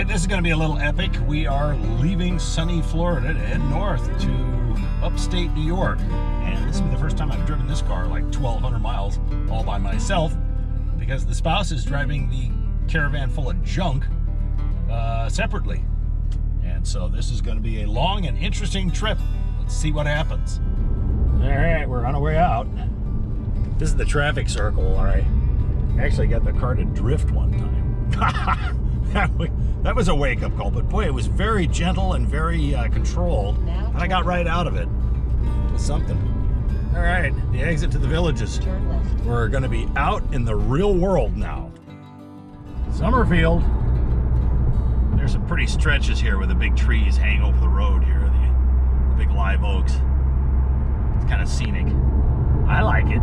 right, this is going to be a little epic. We are leaving sunny Florida to head north to upstate New York. And this will be the first time I've driven this car like 1,200 miles all by myself, because the spouse is driving the caravan full of junk separately. And so this is going to be a long and interesting trip. Let's see what happens. All right, we're on our way out. This is the traffic circle. All right, I actually got the car to drift one time. That was a wake-up call, but boy, it was very gentle and very controlled, and I got right out of it. It was something. All right, the exit to the villages. Turn left. We're going to be out in the real world now. Summerfield. There's some pretty stretches here where the big trees hang over the road here, the big live oaks. It's kind of scenic. I like it.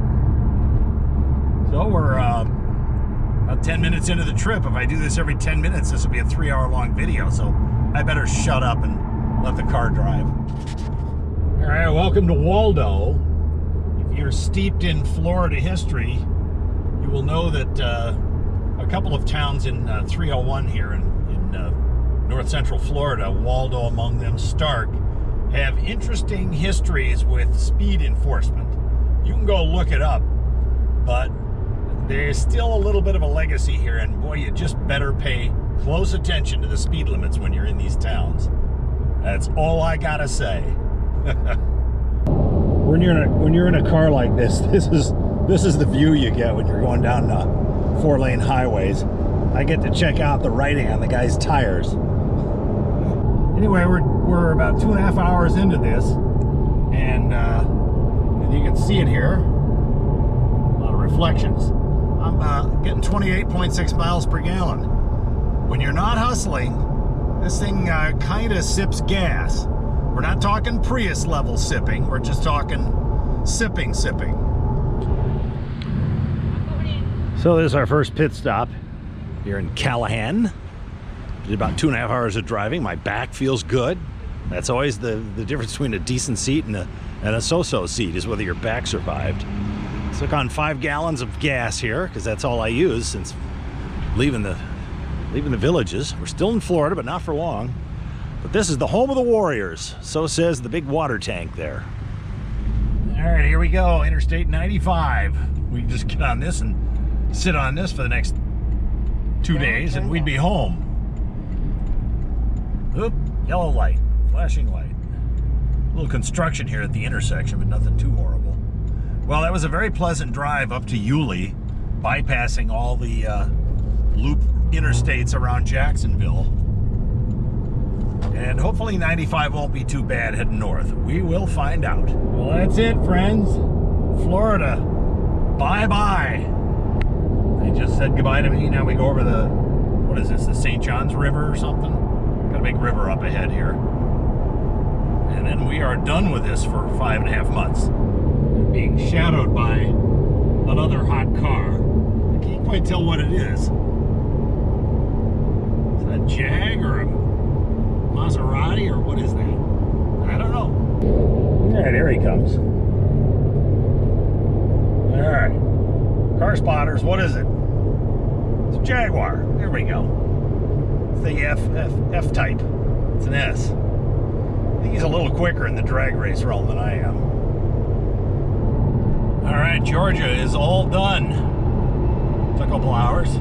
So we're about 10 minutes into the trip. If I do this every 10 minutes, this will be a 3-hour-long video, so I better shut up and let the car drive. All right, welcome to Waldo. If you're steeped in Florida history, you will know that a couple of towns in 301 here in north central Florida, Waldo among them, Stark, have interesting histories with speed enforcement. You can go look it up, but there's still a little bit of a legacy here, and boy, you just better pay close attention to the speed limits when you're in these towns. That's all I gotta say. When you're in a car like this, this is the view you get when you're going down 4-lane highways. I get to check out the writing on the guy's tires. Anyway, we're about 2.5 hours into this, and you can see it here. A lot of reflections. I'm getting 28.6 miles per gallon. When you're not hustling, this thing kind of sips gas. We're not talking Prius level sipping, we're just talking sipping. So this is our first pit stop here in Callahan. Did about 2.5 hours of driving. My back feels good. That's always the difference between a decent seat and a so-so seat, is whether your back survived. Took on 5 gallons of gas here, because that's all I use since leaving the villages. We're still in Florida, but not for long. But this is the home of the Warriors. So says the big water tank there. All right, here we go. Interstate 95. We can just get on this and sit on this for the next 2 days, and we'd be home. Oop, yellow light, flashing light. A little construction here at the intersection, but nothing too horrible. Well, that was a very pleasant drive up to Yulee, bypassing all the loop interstates around Jacksonville. And hopefully 95 won't be too bad heading north. We will find out. Well, that's it, friends. Florida, bye-bye. They just said goodbye to me. Now we go over the, what is this, the St. Johns River or something? Got a big river up ahead here. And then we are done with this for 5.5 months. Being shadowed by another hot car. I can't quite tell what it is. Is that a Jag or a Maserati, or what is that? I don't know. All right, here he comes. All right, car spotters, what is it? It's a Jaguar. There we go. It's the F type. It's an S. I think he's a little quicker in the drag race realm than I am. All right, Georgia is all done. Took a couple hours.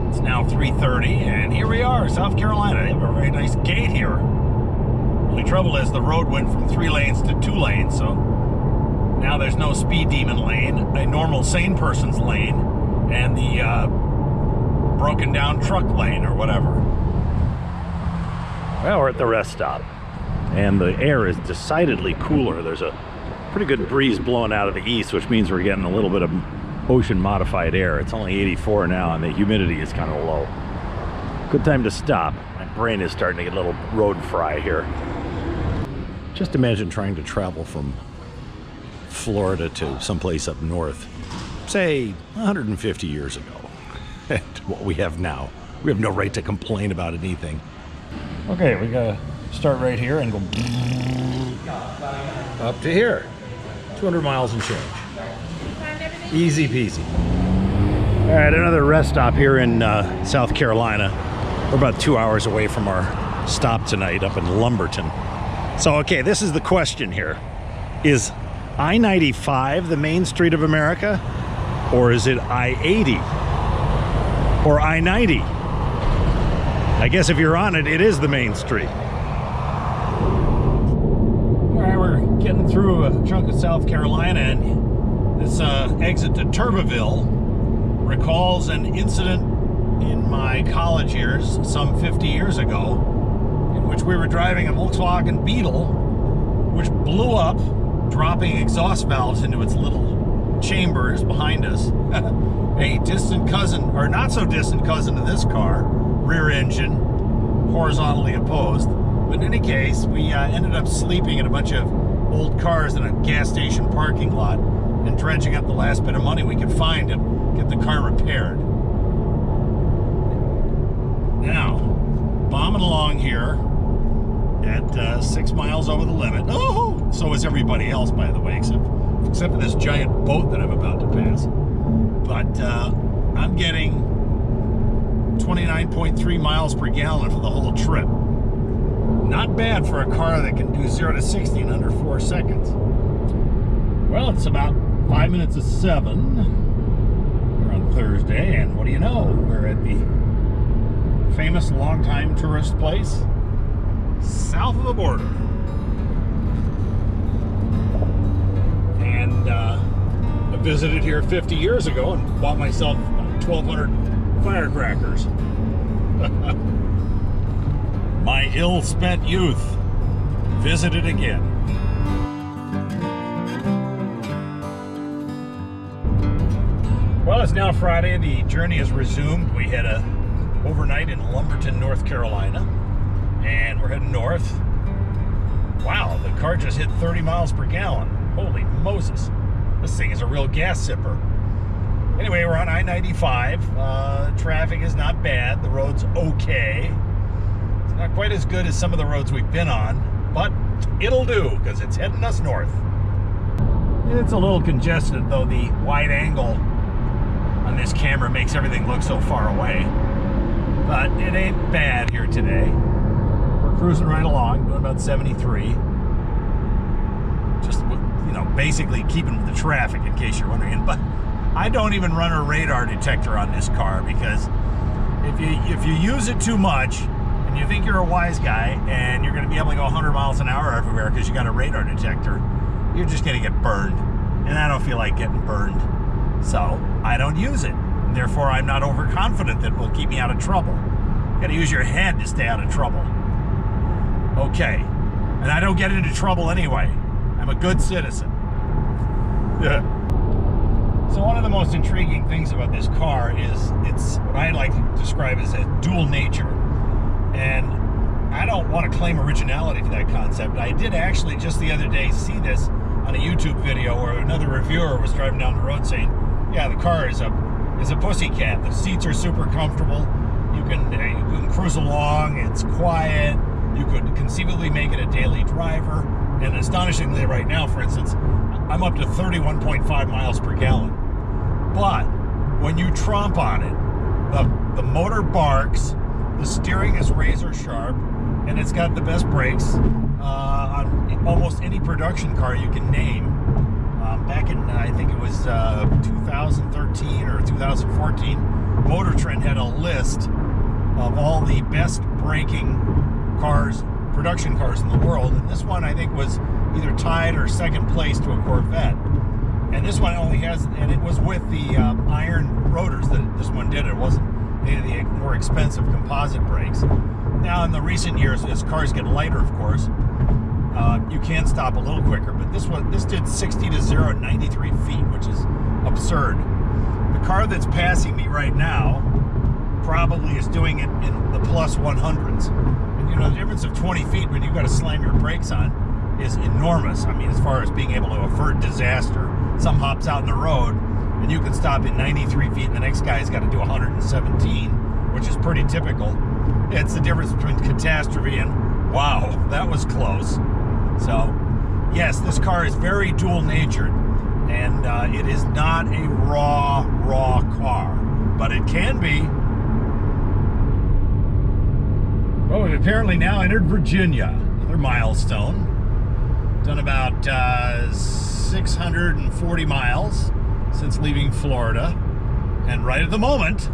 It's now 3:30, and here we are, South Carolina. They have a very nice gate here. Only trouble is the road went from 3 lanes to 2 lanes, so now there's no speed demon lane, a normal sane person's lane, and the broken down truck lane or whatever. Well, we're at the rest stop, and the air is decidedly cooler. There's a pretty good breeze blowing out of the east, which means we're getting a little bit of ocean modified air. It's only 84 now, and the humidity is kind of low. Good time to stop. My brain is starting to get a little road fry here. Just imagine trying to travel from Florida to someplace up north, say 150 years ago, and what we have now. We have no right to complain about anything. Okay, we gotta start right here and go up to here. 200 miles and change. Easy peasy. All right, another rest stop here in South Carolina. We're about 2 hours away from our stop tonight up in Lumberton. So, okay, this is the question here. Is I-95 the main street of America? Or is it I-80? Or I-90? I guess if you're on it, it is the main street. All right, we're getting through a chunk of South Carolina, and this exit to Turbeville recalls an incident in my college years, some 50 years ago, in which we were driving a Volkswagen Beetle, which blew up, dropping exhaust valves into its little chambers behind us. A distant cousin, or not so distant cousin to this car, rear engine, horizontally opposed. But in any case, we ended up sleeping in a bunch of old cars in a gas station parking lot and dredging up the last bit of money we could find to get the car repaired. Now, bombing along here at 6 miles over the limit. Oh, so is everybody else, by the way, except for this giant boat that I'm about to pass. But I'm getting 29.3 miles per gallon for the whole trip. Not bad for a car that can do 0 to 60 in under 4 seconds. Well, it's about 5 minutes of 7. We're on Thursday, and what do you know? We're at the famous longtime tourist place south of the border. And I visited here 50 years ago and bought myself 1,200 firecrackers. My ill-spent youth visited again. Well, it's now Friday. The journey has resumed. We had a overnight in Lumberton, North Carolina, and we're heading north. Wow, the car just hit 30 miles per gallon. Holy Moses. This thing is a real gas sipper. Anyway, we're on I-95. Traffic is not bad. The road's okay. It's not quite as good as some of the roads we've been on, but it'll do because it's heading us north. It's a little congested, though. The wide angle on this camera makes everything look so far away. But it ain't bad here today. We're cruising right along, doing about 73. Just, you know, basically keeping with the traffic, in case you're wondering. But I don't even run a radar detector on this car, because if you use it too much and you think you're a wise guy and you're going to be able to go 100 miles an hour everywhere because you got a radar detector, you're just going to get burned. And I don't feel like getting burned. So I don't use it. Therefore, I'm not overconfident that it will keep me out of trouble. You got to use your head to stay out of trouble. Okay. And I don't get into trouble anyway. I'm a good citizen. Yeah. So one of the most intriguing things about this car is it's what I like to describe as a dual nature. And I don't want to claim originality for that concept. I did actually just the other day see this on a YouTube video where another reviewer was driving down the road saying, yeah, the car is a pussycat. The seats are super comfortable. You can cruise along. It's quiet. You could conceivably make it a daily driver. And astonishingly, right now, for instance, I'm up to 31.5 miles per gallon. But when you tromp on it, the motor barks, the steering is razor sharp, and it's got the best brakes on almost any production car you can name. Back in, I think it was 2013 or 2014, Motor Trend had a list of all the best braking cars, production cars in the world, and this one I think was either tied or second place to a Corvette. And this one only has, and it was with the iron rotors that this one did. It wasn't any of the more expensive composite brakes. Now in the recent years, as cars get lighter, of course, you can stop a little quicker, but this did 60 to 0 at 93 feet, which is absurd. The car that's passing me right now probably is doing it in the plus 100s. And you know, the difference of 20 feet when you've got to slam your brakes on is enormous. I mean, as far as being able to avert disaster. Some hops out in the road and you can stop at 93 feet and the next guy's got to do 117, which is pretty typical. It's the difference between catastrophe and wow, that was close. So yes, this car is very dual-natured, and it is not a raw car, but it can be. Well, we've apparently now entered Virginia, another milestone. Done about 640 miles since leaving Florida. And right at the moment,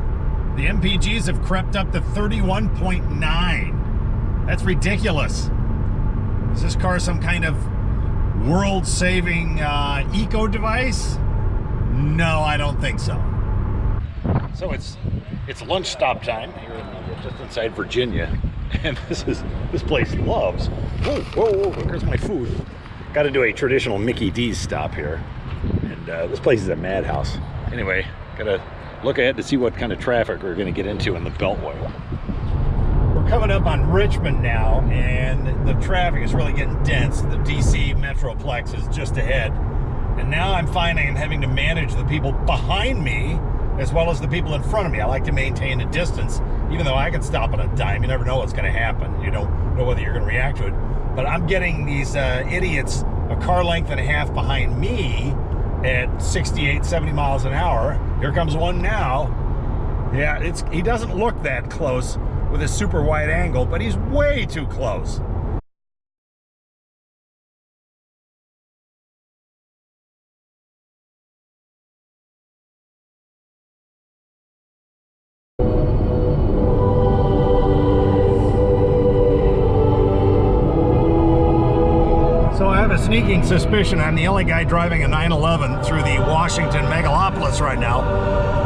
the MPGs have crept up to 31.9. That's ridiculous. Is this car some kind of world-saving eco device? No, I don't think so. So it's lunch stop time here just inside Virginia, and this place loves. Whoa, whoa, whoa! Here's my food. Got to do a traditional Mickey D's stop here, and this place is a madhouse. Anyway, gotta look ahead to see what kind of traffic we're gonna get into in the Beltway. We're coming up on Richmond now, and the traffic is really getting dense. The DC Metroplex is just ahead, and now I'm finding I'm having to manage the people behind me as well as the people in front of me. I like to maintain a distance, even though I can stop on a dime. You never know what's going to happen. You don't know whether you're going to react to it. But I'm getting these idiots a car length and a half behind me at 68, 70 miles an hour. Here comes one now. Yeah, he doesn't look that close with a super wide angle, but he's way too close. Sneaking suspicion I'm the only guy driving a 911 through the Washington megalopolis right now,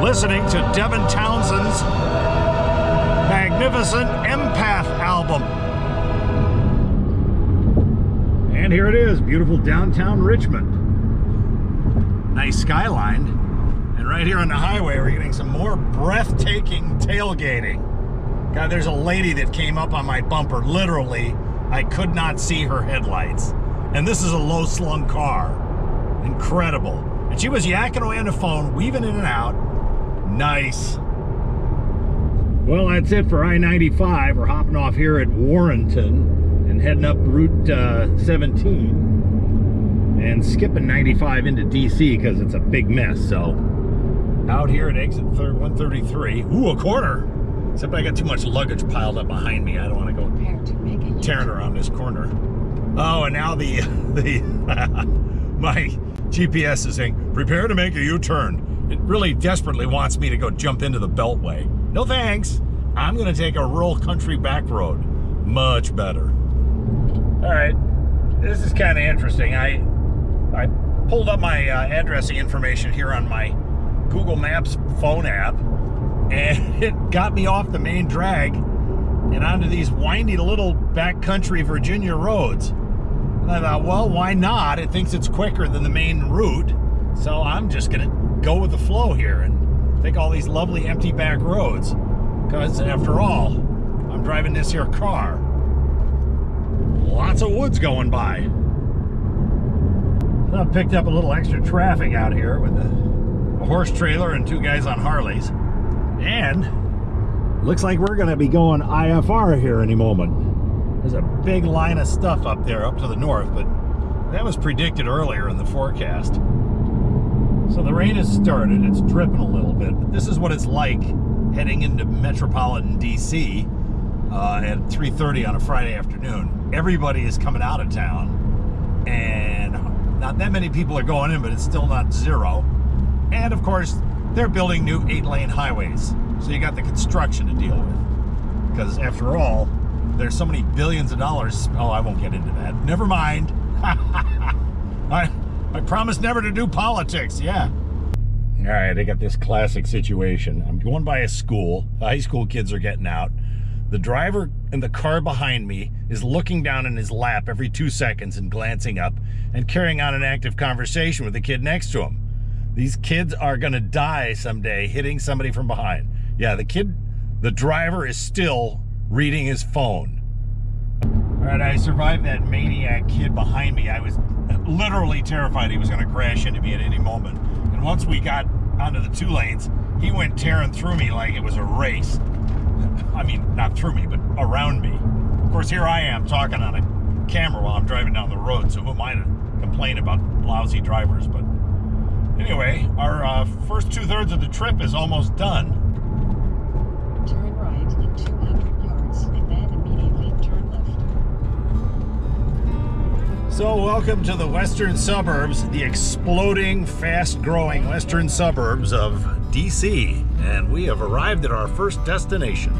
listening to Devin Townsend's magnificent Empath album. And here it is, beautiful downtown Richmond. Nice skyline. And right here on the highway, we're getting some more breathtaking tailgating. God, there's a lady that came up on my bumper. Literally, I could not see her headlights. And this is a low-slung car. Incredible. And she was yakking away on the phone, weaving in and out. Nice. Well, that's it for I-95. We're hopping off here at Warrenton and heading up Route 17 and skipping 95 into DC because it's a big mess. So out here at exit 133. Ooh, a corner. Except I got too much luggage piled up behind me. I don't want to go tearing around this corner. Oh, and now my GPS is saying, prepare to make a U-turn. It really desperately wants me to go jump into the Beltway. No thanks. I'm going to take a rural country back road. Much better. All right. This is kind of interesting. I pulled up my addressing information here on my Google Maps phone app, and it got me off the main drag and onto these windy little backcountry Virginia roads. And I thought, well, why not? It thinks it's quicker than the main route, so I'm just gonna go with the flow here and take all these lovely empty back roads, because after all, I'm driving this here car. Lots of woods going by. So I've picked up a little extra traffic out here with a horse trailer and two guys on Harleys, and looks like we're gonna be going IFR here any moment. There's a big line of stuff up there up to the north, but that was predicted earlier in the forecast. So the rain has started, it's dripping a little bit, but this is what it's like heading into metropolitan DC at 3:30 on a Friday afternoon. Everybody is coming out of town, and not that many people are going in, but it's still not zero. And of course, they're building new 8-lane highways. So you got the construction to deal with. Because after all, there's so many billions of dollars. Oh, I won't get into that. Never mind. I promised never to do politics, yeah. All right, I got this classic situation. I'm going by a school. The high school kids are getting out. The driver in the car behind me is looking down in his lap every 2 seconds and glancing up and carrying on an active conversation with the kid next to him. These kids are gonna die someday hitting somebody from behind. Yeah, the driver is still reading his phone. All right, I survived that maniac kid behind me. I was literally terrified he was gonna crash into me at any moment. And once we got onto the 2 lanes, he went tearing through me like it was a race. I mean, not through me, but around me. Of course, here I am talking on a camera while I'm driving down the road, so who am I to complain about lousy drivers? But anyway, our first 2/3 of the trip is almost done. Turn right in 200 yards and then immediately So welcome to the western suburbs, the exploding, fast-growing western suburbs of DC. And we have arrived at our first destination.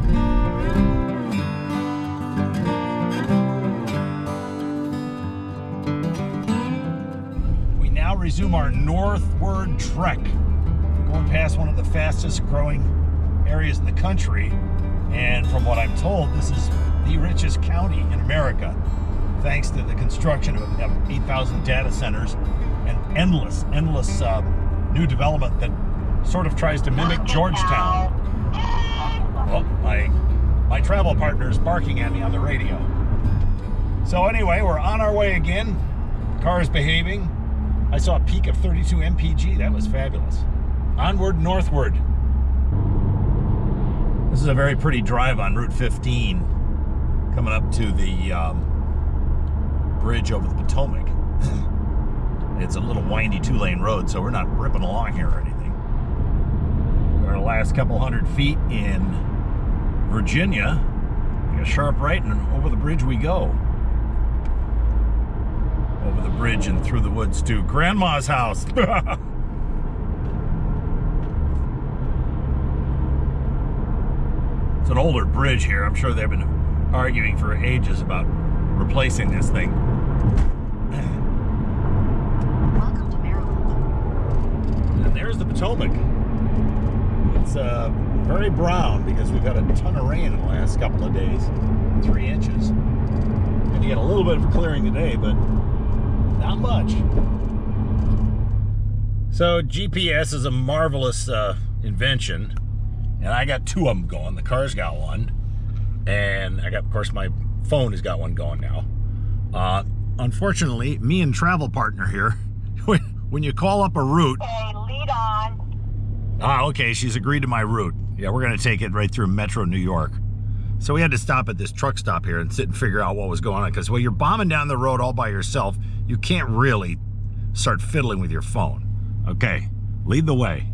We now resume our northward trek, going past one of the fastest growing areas in the country. And from what I'm told, this is the richest county in America, thanks to the construction of 8,000 data centers and endless new development that sort of tries to mimic Georgetown. Well, my travel partner is barking at me on the radio. So anyway, we're on our way again. Car is behaving. I saw a peak of 32 mpg. That was fabulous. Onward, northward. This is a very pretty drive on Route 15, coming up to the bridge over the Potomac. It's a little windy 2-lane road, so we're not ripping along here or anything. Our last couple hundred feet in Virginia, take a sharp right and over the bridge we go. Over the bridge and through the woods to Grandma's house. It's an older bridge here. I'm sure they've been arguing for ages about replacing this thing. Welcome to Maryland. And there's the Potomac. It's very brown because we've had a ton of rain in the last couple of days, 3 inches. And you get a little bit of clearing today, but not much. So GPS is a marvelous invention, and I got 2 of them going. The car's got one, and I got, of course, my phone has got one going now. Unfortunately, me and travel partner here, when you call up a route. Okay, lead on. Okay, she's agreed to my route. Yeah, we're gonna take it right through Metro New York. So we had to stop at this truck stop here and sit and figure out what was going on, because when you're bombing down the road all by yourself, you can't really start fiddling with your phone. Okay, lead the way.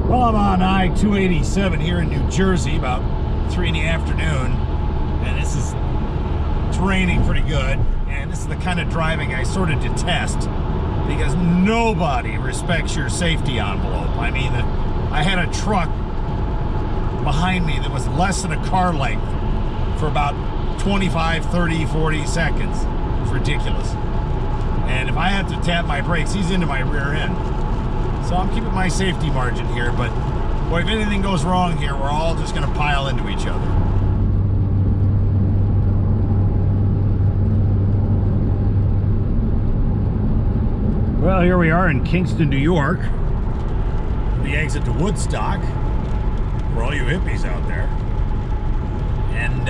Well, I'm on I-287 here in New Jersey, about 3 in the afternoon, and it's raining pretty good, and this is the kind of driving I sort of detest, because nobody respects your safety envelope. I mean, I had a truck behind me that was less than a car length for about 25, 30, 40 seconds. It's ridiculous. And if I have to tap my brakes, he's into my rear end. So I'm keeping my safety margin here, but boy, if anything goes wrong here, we're all just gonna pile into each other. Well, here we are in Kingston, New York. The exit to Woodstock, for all you hippies out there. And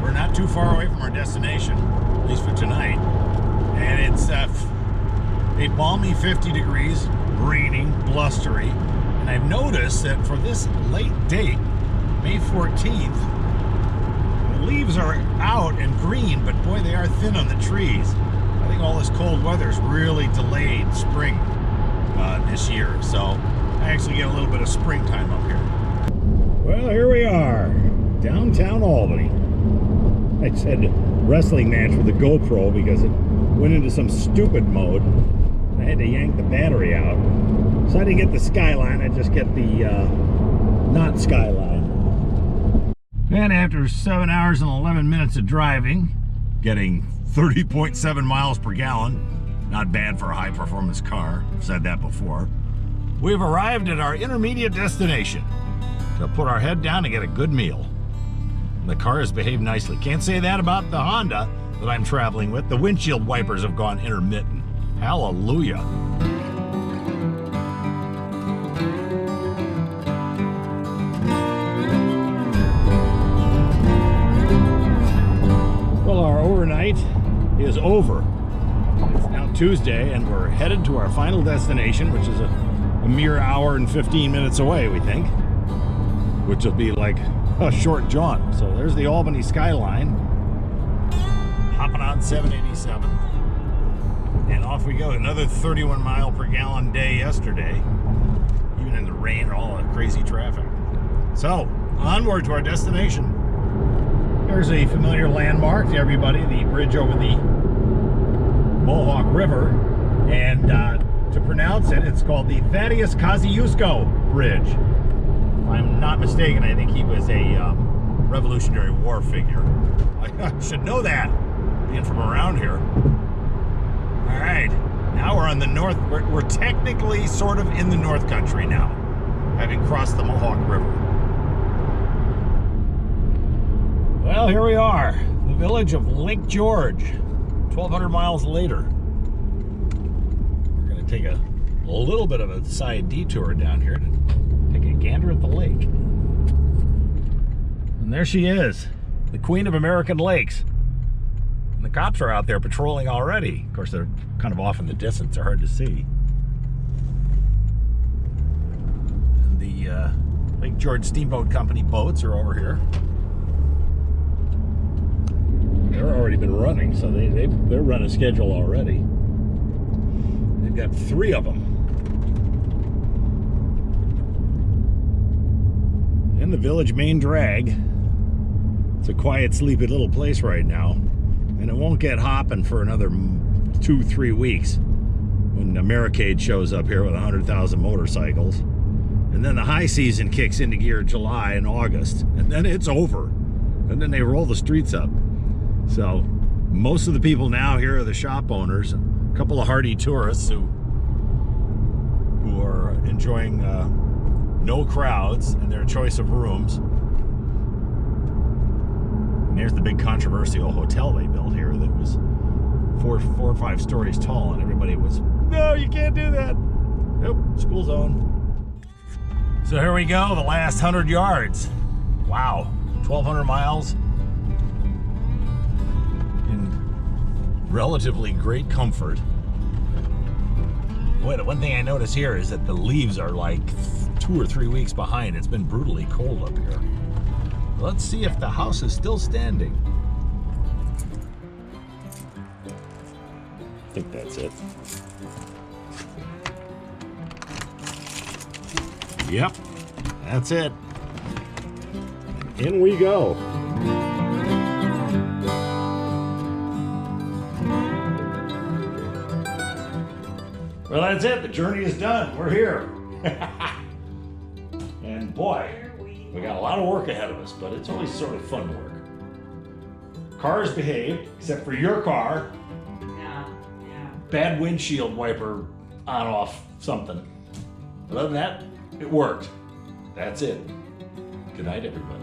we're not too far away from our destination, at least for tonight. And it's a balmy 50 degrees, raining, blustery. And I've noticed that for this late date, May 14th, the leaves are out and green, but boy, they are thin on the trees. I think all this cold weather's really delayed spring this year. So I actually get a little bit of springtime up here. Well, here we are, downtown Albany. I said wrestling match with the GoPro because it went into some stupid mode. I had to yank the battery out. So I didn't get the skyline, I just get the not skyline. And after 7 hours and 11 minutes of driving, getting 30.7 miles per gallon, not bad for a high performance car, I've said that before, we've arrived at our intermediate destination to put our head down and get a good meal. The car has behaved nicely. Can't say that about the Honda that I'm traveling with. The windshield wipers have gone intermittent. Hallelujah. Well, our overnight is over. It's now Tuesday, and we're headed to our final destination, which is a mere hour and 15 minutes away, we think, which will be like a short jaunt. So there's the Albany skyline, hopping on 787, and off we go. Another 31 mile per gallon day yesterday, even in the rain or all the crazy traffic. So onward to our destination. There's a familiar landmark to everybody, the bridge over the Mohawk River. And to pronounce it, it's called the Thaddeus Kosciuszko Bridge. If I'm not mistaken, I think he was a Revolutionary War figure. I should know that, being from around here. All right, now we're on the north. We're technically sort of in the North Country now, having crossed the Mohawk River. Well, here we are, the village of Lake George, 1,200 miles later. We're going to take a little bit of a side detour down here to take a gander at the lake. And there she is, the Queen of American Lakes. And the cops are out there patrolling already. Of course, they're kind of off in the distance. They're hard to see. And the Lake George Steamboat Company boats are over here. They're already been running, so they're running a schedule already. They've got 3 of them. And the village main drag. It's a quiet, sleepy little place right now, and it won't get hopping for another 2-3 weeks when Americade shows up here with 100,000 motorcycles. And then the high season kicks into gear July and August, and then it's over. And then they roll the streets up. So most of the people now here are the shop owners, a couple of hardy tourists who are enjoying no crowds and their choice of rooms. And there's the big controversial hotel they built here that was 4 or 5 stories tall, and everybody was, no, you can't do that. Nope, school zone. So here we go, the last 100 yards. Wow, 1,200 miles in relatively great comfort. Boy, the one thing I notice here is that the leaves are like 2 or 3 weeks behind. It's been brutally cold up here. Let's see if the house is still standing. I think that's it. Yep, that's it. In we go. Well, that's it. The journey is done. We're here. And boy, we got a lot of work ahead of us, but it's always sort of fun work. Cars behaved, except for your car. Yeah. Bad windshield wiper on off something. But other than that, it worked. That's it. Good night, everybody.